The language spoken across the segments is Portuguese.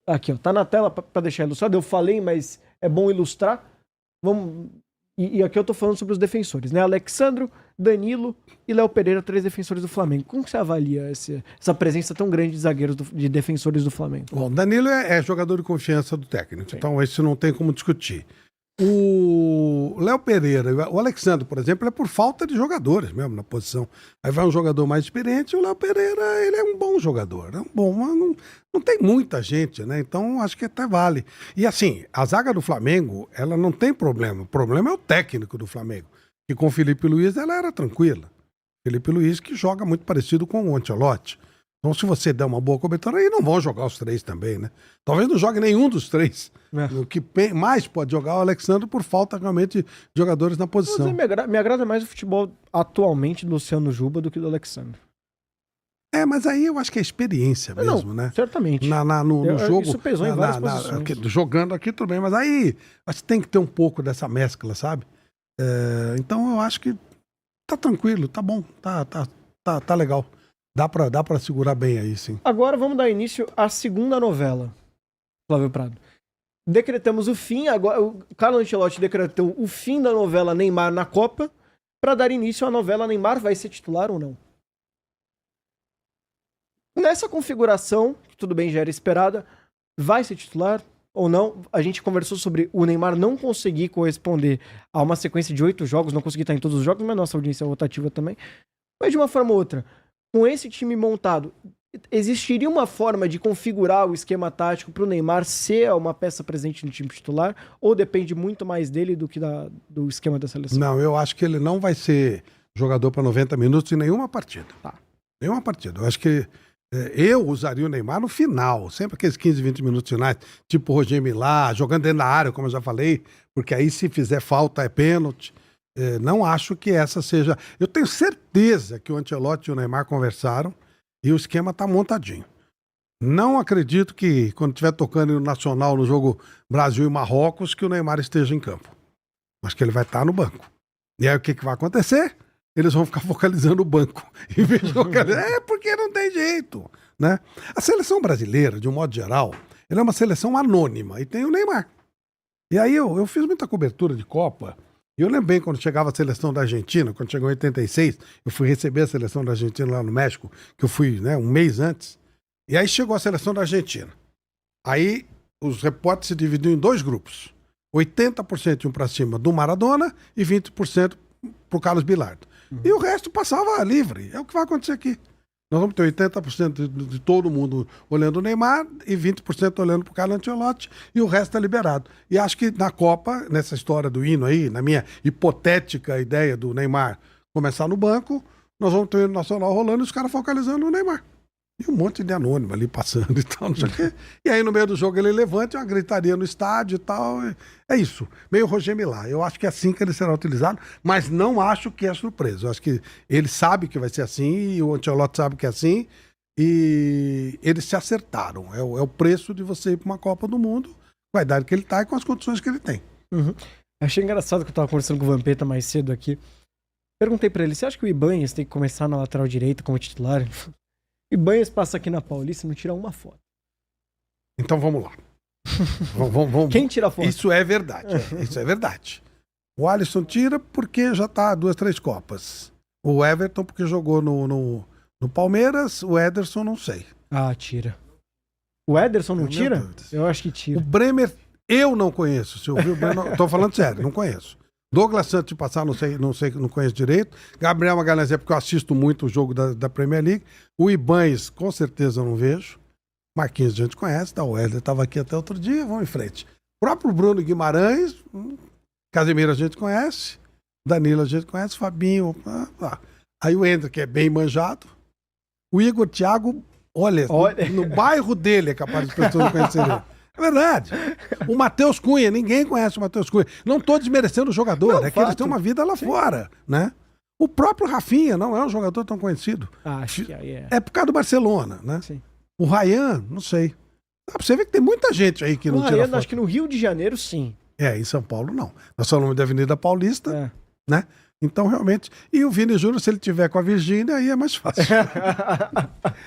Aqui, ó, tá na tela pra deixar ilustrado. Eu falei, mas é bom ilustrar. Vamos... E aqui eu tô falando sobre os defensores, né? Alexandro, Danilo e Léo Pereira, 3 defensores do Flamengo. Como que você avalia essa presença tão grande de zagueiros, de defensores do Flamengo? Bom, Danilo é jogador de confiança do técnico, então isso não tem como discutir. O Léo Pereira, o Alexandre, por exemplo, é por falta de jogadores mesmo na posição. Aí vai um jogador mais experiente, o Léo Pereira, ele é um bom jogador, é um bom, mas não tem muita gente, né? Então acho que até vale. E assim, a zaga do Flamengo, ela não tem problema. O problema é o técnico do Flamengo. E com o Felipe Luiz ela era tranquila. Felipe Luiz que joga muito parecido com o Ancelotti. Então, se você der uma boa cobertura, aí não vão jogar os 3 também, né? Talvez não jogue nenhum dos 3. O que mais pode jogar é o Alexandre por falta realmente de jogadores na posição. Me agrada mais o futebol atualmente do Luciano Juba do que do Alexandre. Mas aí eu acho que é experiência mesmo, né? Certamente. No jogo. Isso pesou em várias posições. Jogando aqui, tudo bem, mas aí acho que tem que ter um pouco dessa mescla, sabe? Então eu acho que tá tranquilo, tá bom, tá legal. Dá pra segurar bem aí, sim. Agora vamos dar início à segunda novela, Flávio Prado. Decretamos o fim, agora o Carlo Ancelotti decretou o fim da novela Neymar na Copa para dar início à novela Neymar vai ser titular ou não. Nessa configuração, que tudo bem, já era esperada, vai ser titular ou não? A gente conversou sobre o Neymar não conseguir corresponder a uma sequência de 8 jogos, não conseguir estar em todos os jogos, mas nossa audiência é rotativa também. Mas de uma forma ou outra, com esse time montado, existiria uma forma de configurar o esquema tático para o Neymar ser uma peça presente no time titular? Ou depende muito mais dele do que do esquema da seleção? Não, eu acho que ele não vai ser jogador para 90 minutos em nenhuma partida. Tá. Nenhuma partida. Eu acho que eu usaria o Neymar no final, sempre aqueles 15, 20 minutos finais, tipo o Roger Milá, jogando dentro da área, como eu já falei, porque aí se fizer falta é pênalti. Não acho que essa seja... Eu tenho certeza que o Ancelotti e o Neymar conversaram e o esquema está montadinho. Não acredito que, quando estiver tocando no Nacional, no jogo Brasil e Marrocos, que o Neymar esteja em campo. Acho que ele vai estar no banco. E aí o que vai acontecer? Eles vão ficar focalizando o banco. Em vez de focalizar... porque não tem jeito, né? A seleção brasileira, de um modo geral, ela é uma seleção anônima e tem o Neymar. E aí eu fiz muita cobertura de Copa. E eu lembro bem quando chegava a seleção da Argentina, quando chegou em 86, eu fui receber a seleção da Argentina lá no México, que eu fui, né, um mês antes. E aí chegou a seleção da Argentina. Aí os repórteres se dividiam em 2 grupos. 80% iam para cima do Maradona e 20% pro Carlos Bilardo. E o resto passava livre. É o que vai acontecer aqui. Nós vamos ter 80% de todo mundo olhando o Neymar e 20% olhando pro Carlo Ancelotti e o resto é liberado. E acho que na Copa, nessa história do hino aí, na minha hipotética ideia do Neymar começar no banco, nós vamos ter o Nacional rolando e os caras focalizando no Neymar. E um monte de anônimo ali passando e tal, não sei o quê. E aí no meio do jogo ele levanta, uma gritaria no estádio e tal. É isso. Meio Roger Milá. Eu acho que é assim que ele será utilizado, mas não acho que é surpresa. Eu acho que ele sabe que vai ser assim e o Ancelotti sabe que é assim. E eles se acertaram. É o preço de você ir para uma Copa do Mundo, com a idade que ele tá e com as condições que ele tem. Uhum. Achei engraçado que eu tava conversando com o Vampeta mais cedo aqui. Perguntei pra ele, você acha que o Ibanez tem que começar na lateral direita como titular? Ibanez passa aqui na Paulista e não tira uma foto. Então vamos lá. vamos. Quem tira foto? Isso é verdade. Isso é verdade. O Alisson tira porque já tá 2, 3 Copas. O Everton porque jogou no Palmeiras. O Ederson não sei. Ah, tira. O Ederson não tira? Eu acho que tira. O Bremer eu não conheço. Se eu vi o Bremer, tô falando sério, não conheço. Douglas Santos de passar, não sei, não conheço direito. Gabriel Magalhães é porque eu assisto muito o jogo da Premier League. O Ibanez, com certeza eu não vejo. Marquinhos a gente conhece, tá? O Wesley estava aqui até outro dia, vamos em frente. O próprio Bruno Guimarães, Casemiro a gente conhece, Danilo a gente conhece, Fabinho. Aí o Hendrick, que é bem manjado. O Igor Thiago, olha, no bairro dele é capaz de pessoas não conhecerem. É verdade. O Matheus Cunha, ninguém conhece o Matheus Cunha. Não estou desmerecendo o jogador, não, é que eles têm uma vida lá fora, né? O próprio Rafinha não é um jogador tão conhecido. Acho que aí é. É por causa do Barcelona, né? Sim. O Ryan, não sei. Dá pra você ver que tem muita gente aí que não tira foto. Acho que no Rio de Janeiro, sim. Em São Paulo, não. Nós falamos da Avenida Paulista, né? Então, realmente... E o Vini Júnior, se ele tiver com a Virgínia, aí é mais fácil.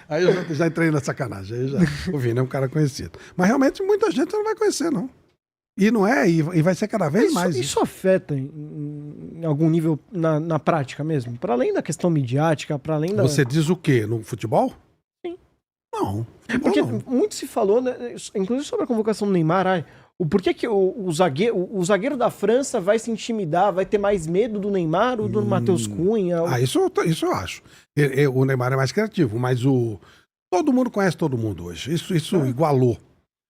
Aí eu já entrei na sacanagem. O Vini é um cara conhecido. Mas, realmente, muita gente não vai conhecer, não. E não é, e vai ser cada vez mais. Isso afeta em algum nível na prática mesmo? Para além da questão midiática, para além da... Você diz o quê? No futebol? Sim. Não. Porque não. muito se falou, né, inclusive sobre a convocação do Neymar, por que o zagueiro da França vai se intimidar, vai ter mais medo do Neymar ou do Matheus Cunha? Isso eu acho. O Neymar é mais criativo, mas todo mundo conhece todo mundo hoje. Isso igualou.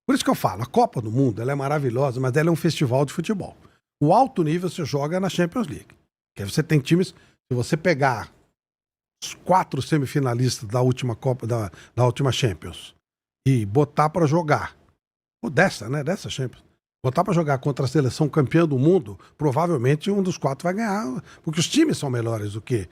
Por isso que eu falo, a Copa do Mundo ela é maravilhosa, mas ela é um festival de futebol. O alto nível você joga na Champions League. Que aí você tem times, se você pegar os 4 semifinalistas da última Copa, da última Champions, e botar pra jogar, ou dessa Champions, botar pra jogar contra a seleção campeã do mundo, provavelmente um dos 4 vai ganhar, porque os times são melhores do que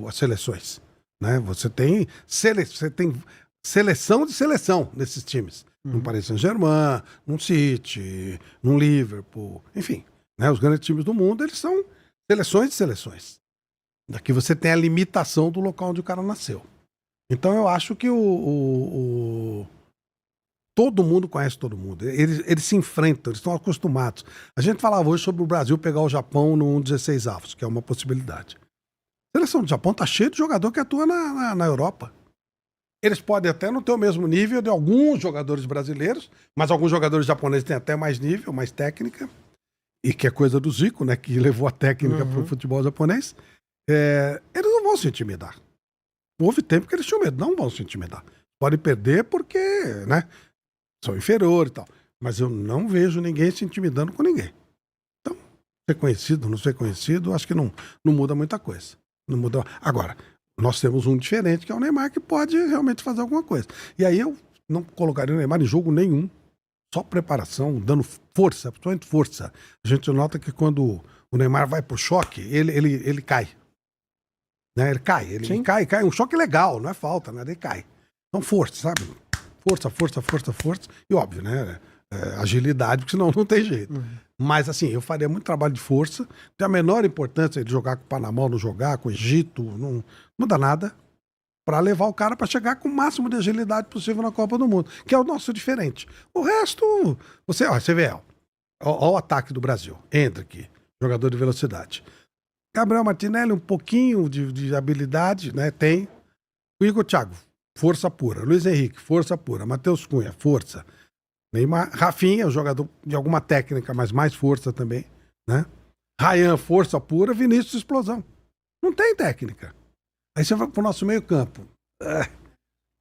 as seleções. Né? Você tem seleção de seleção nesses times. Num Paris Saint-Germain, num City, num Liverpool, enfim. Né? Os grandes times do mundo, eles são seleções de seleções. Daqui você tem a limitação do local onde o cara nasceu. Então eu acho que todo mundo conhece todo mundo. Eles se enfrentam, eles estão acostumados. A gente falava hoje sobre o Brasil pegar o Japão no 16 avos, que é uma possibilidade. A seleção do Japão está cheia de jogador que atua na Europa. Eles podem até não ter o mesmo nível de alguns jogadores brasileiros, mas alguns jogadores japoneses têm até mais nível, mais técnica, e que é coisa do Zico, né, que levou a técnica para o futebol japonês. Eles não vão se intimidar. Houve tempo que eles tinham medo, não vão se intimidar. Podem perder porque, né, são inferiores e tal. Mas eu não vejo ninguém se intimidando com ninguém. Então, ser conhecido, não ser conhecido, acho que não muda muita coisa. Não muda. Agora, nós temos um diferente, que é o Neymar, que pode realmente fazer alguma coisa. E aí eu não colocaria o Neymar em jogo nenhum. Só preparação, dando força, principalmente força. A gente nota que quando o Neymar vai pro choque, ele cai. Né? Ele cai. Um choque legal, não é falta, né? Ele cai. Então força, sabe? Força. E óbvio, né? Agilidade, porque senão não tem jeito. Mas assim, eu faria muito trabalho de força. Tem a menor importância de jogar com o Panamá, não jogar, com o Egito, não muda nada. Para levar o cara para chegar com o máximo de agilidade possível na Copa do Mundo, que é o nosso diferente. O resto, você vê, ó o ataque do Brasil. Entra aqui, jogador de velocidade. Gabriel Martinelli, um pouquinho de habilidade, né? Tem. O Igor Thiago, força pura. Luiz Henrique, força pura. Matheus Cunha, força. Neymar, Rafinha, um jogador de alguma técnica, mas mais força também, né? Ryan, força pura. Vinícius, explosão. Não tem técnica. Aí você vai pro nosso meio campo.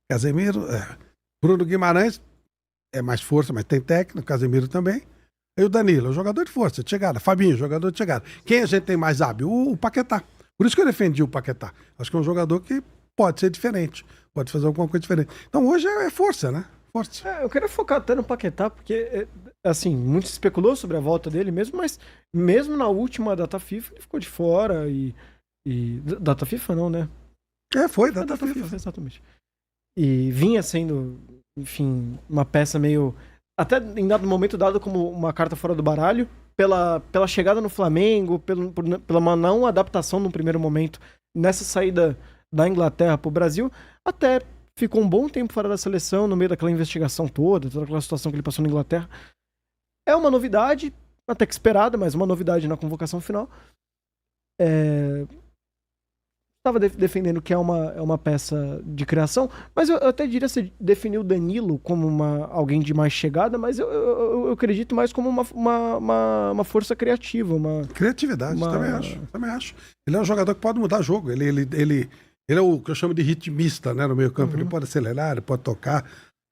Casemiro, Bruno Guimarães, é mais força, mas tem técnica. Casemiro também. E o Danilo, jogador de força, de chegada. Fabinho, jogador de chegada. Quem a gente tem mais hábil? O Paquetá. Por isso que eu defendi o Paquetá. Acho que é um jogador que pode ser diferente. Pode fazer alguma coisa diferente. Então hoje é força, né? Força. Eu queria focar até no Paquetá, porque, assim, muito se especulou sobre a volta dele mesmo, mas mesmo na última data FIFA ele ficou de fora e data FIFA não, né? Foi data FIFA. Exatamente. E vinha sendo, enfim, uma peça meio... Até em dado momento dado como uma carta fora do baralho, pela chegada no Flamengo, pela uma não adaptação no primeiro momento nessa saída da Inglaterra pro Brasil, até ficou um bom tempo fora da seleção, no meio daquela investigação toda aquela situação que ele passou na Inglaterra. É uma novidade, até que esperada, mas uma novidade na convocação final. Estava defendendo que é uma peça de criação, mas eu até diria que você definiu o Danilo como alguém de mais chegada, mas eu acredito mais como uma força criativa. Criatividade, também acho. Ele é um jogador que pode mudar jogo. Ele é o que eu chamo de ritmista, né, no meio campo. Ele pode acelerar, ele pode tocar.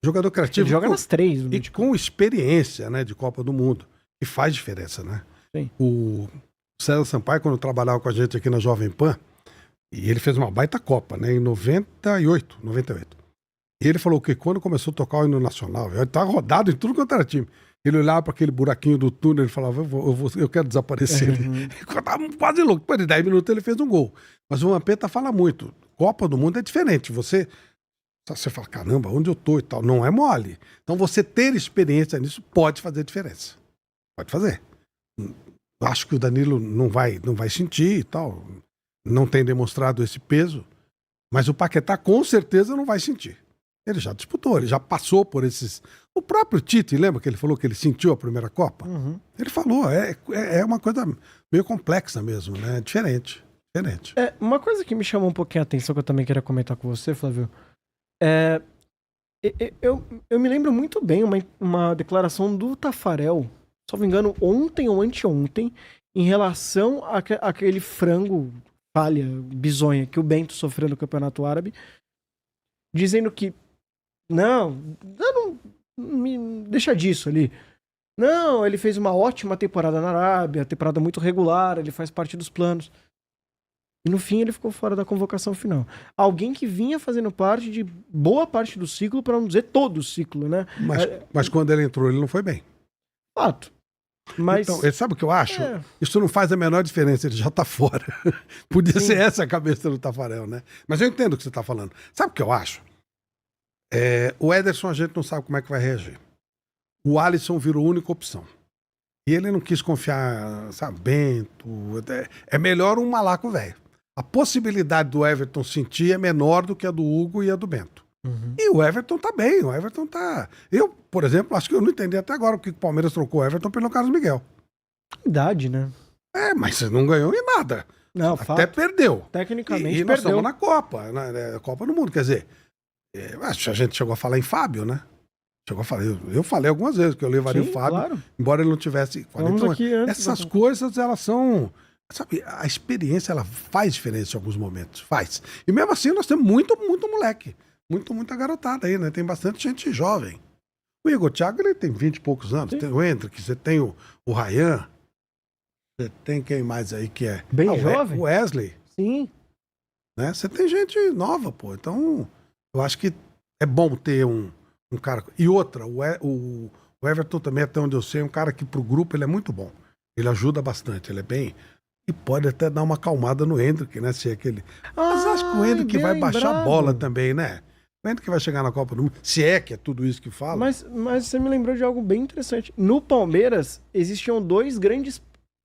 Jogador criativo. Ele joga nas 3. E com experiência, né, de Copa do Mundo. E faz diferença, né? Sim. O César Sampaio, quando trabalhava com a gente aqui na Jovem Pan, e ele fez uma baita Copa, né, em 98. E ele falou que quando começou a tocar o hino nacional, ele estava rodado em tudo quanto era time. Ele olhava para aquele buraquinho do túnel e falava, eu quero desaparecer. Ele estava quase louco. Depois de 10 minutos ele fez um gol. Mas o Vampeta fala muito. Copa do Mundo é diferente. Você fala, caramba, onde eu tô e tal. Não é mole. Então você ter experiência nisso pode fazer diferença. Pode fazer. acho que o Danilo não vai sentir e tal. Não tem demonstrado esse peso. Mas o Paquetá com certeza não vai sentir. Ele já disputou, ele já passou por esses... O próprio Tite, lembra que ele falou que ele sentiu a primeira Copa? Uhum. Ele falou, é uma coisa meio complexa mesmo, né? Diferente. Uma coisa que me chamou um pouquinho a atenção, que eu também queria comentar com você, Flávio, eu me lembro muito bem uma declaração do Tafarel, se não me engano, ontem ou anteontem, em relação àquele frango, falha, bizonha, que o Bento sofreu no Campeonato Árabe, dizendo que não deixa disso ali. Não, ele fez uma ótima temporada na Arábia, temporada muito regular, ele faz parte dos planos. E no fim ele ficou fora da convocação final. Alguém que vinha fazendo parte de boa parte do ciclo, para não dizer todo o ciclo, né? Mas quando ele entrou, ele não foi bem. Fato. Mas... Então, sabe o que eu acho? Isso não faz a menor diferença, ele já tá fora. Podia ser essa a cabeça do Tafarel, né? Mas eu entendo o que você tá falando. Sabe o que eu acho? O Ederson a gente não sabe como é que vai reagir. O Alisson virou a única opção. E ele não quis confiar, sabe, Bento. É melhor um malaco velho. A possibilidade do Everton sentir é menor do que a do Hugo e a do Bento. Uhum. E o Everton tá bem, o Everton tá... Eu, por exemplo, acho que eu não entendi até agora porque o Palmeiras trocou o Everton pelo Carlos Miguel. Idade, né? Mas você não ganhou em nada. Não, até perdeu. Tecnicamente e nós estamos na Copa, na Copa do Mundo. Quer dizer, acho que a gente chegou a falar em Fábio, né? Eu falei algumas vezes que eu levaria o Fábio, claro. embora ele não tivesse 40 anos. Essas coisas, elas são... Sabe, a experiência, ela faz diferença em alguns momentos. Faz. E mesmo assim, nós temos muito moleque. Muita garotada aí, né? Tem bastante gente jovem. O Igor Thiago, ele tem 20 e poucos anos. Sim. Tem o Hendrick, você tem o Ryan. Você tem quem mais aí que é? Bem jovem? O Wesley. Sim. Né? Você tem gente nova, pô. Então, eu acho que é bom ter um cara... E outra, o Everton também, até onde eu sei, é um cara que pro grupo ele é muito bom. Ele ajuda bastante, ele é bem... E pode até dar uma acalmada no Hendrick, né? Se é aquele... Mas acho que o Hendrick vai baixar a bola também, né? O Hendrick vai chegar na Copa do Mundo. Se é que é tudo isso que fala. Mas você me lembrou de algo bem interessante. No Palmeiras, existiam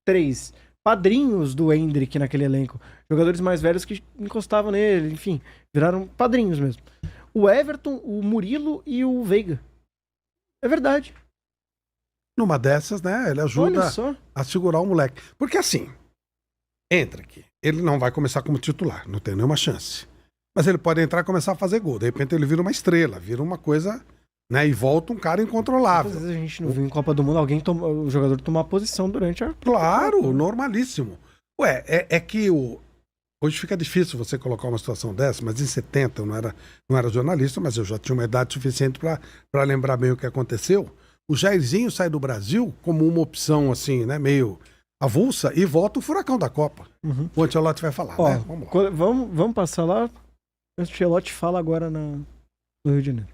três padrinhos do Hendrick naquele elenco. Jogadores mais velhos que encostavam nele, enfim. Viraram padrinhos mesmo. O Everton, o Murilo e o Veiga. É verdade. Numa dessas, né? Ele ajuda a segurar o moleque. Porque assim... Entra aqui. Ele não vai começar como titular, não tem nenhuma chance. Mas ele pode entrar e começar a fazer gol. De repente ele vira uma estrela, vira uma coisa, né? E volta um cara incontrolável. Às vezes a gente não viu em Copa do Mundo o jogador tomar posição durante a... Claro, normalíssimo. É que hoje fica difícil você colocar uma situação dessa, mas em 70 eu não era jornalista, mas eu já tinha uma idade suficiente para lembrar bem o que aconteceu. O Jairzinho sai do Brasil como uma opção assim, né? Meio... avulsa e volta o furacão da Copa. Uhum. O Ancelotti vai falar, né? Vamos passar lá. O Ancelotti fala agora no Rio de Janeiro.